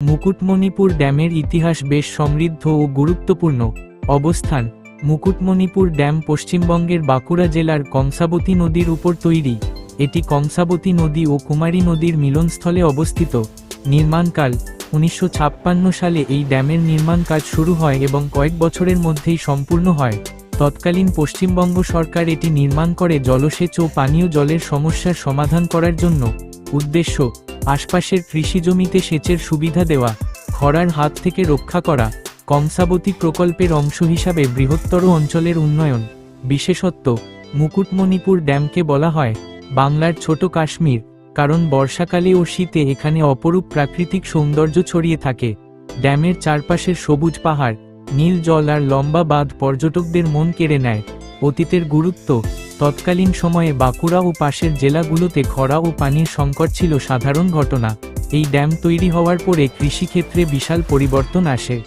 মুকুটমণিপুর ড্যামের ইতিহাস বেশ সমৃদ্ধ ও গুরুত্বপূর্ণ। অবস্থান: মুকুটমণিপুর ড্যাম পশ্চিমবঙ্গের বাঁকুড়া জেলার কংসাবতী নদীর উপর তৈরি। এটি কংসাবতী নদী ও কুমারী নদীর মিলনস্থলে অবস্থিত। নির্মাণকাল: 1956 সালে এই ড্যামের নির্মাণ কাজ শুরু হয় এবং কয়েক বছরের মধ্যেই সম্পূর্ণ হয়। তৎকালীন পশ্চিমবঙ্গ সরকার এটি নির্মাণ করে জলসেচ ও পানীয় জলের সমস্যার সমাধান করার জন্য। উদ্দেশ্য: আশপাশের কৃষিজমিতে সেচের সুবিধা দেওয়া, খরার হাত থেকে রক্ষা করা। কংসাবতী প্রকল্পের অংশ হিসাবে বৃহত্তর অঞ্চলের উন্নয়ন। বিশেষত্ব: মুকুটমণিপুর ড্যামকে বলা হয় বাংলার ছোট কাশ্মীর, কারণ বর্ষাকালে ও শীতে এখানে অপরূপ প্রাকৃতিক সৌন্দর্য ছড়িয়ে থাকে। ড্যামের চারপাশের সবুজ পাহাড়, নীল জল আর লম্বা বাঁধ পর্যটকদের মন কেড়ে নেয়। অতীতের গুরুত্ব: তৎকালীন সময়ে বাঁকুড়া ও পাশের জেলাগুলোতে খরা ও পানির সংকট ছিল সাধারণ ঘটনা। এই ড্যাম তৈরি হওয়ার পরে কৃষিক্ষেত্রে বিশাল পরিবর্তন আসে।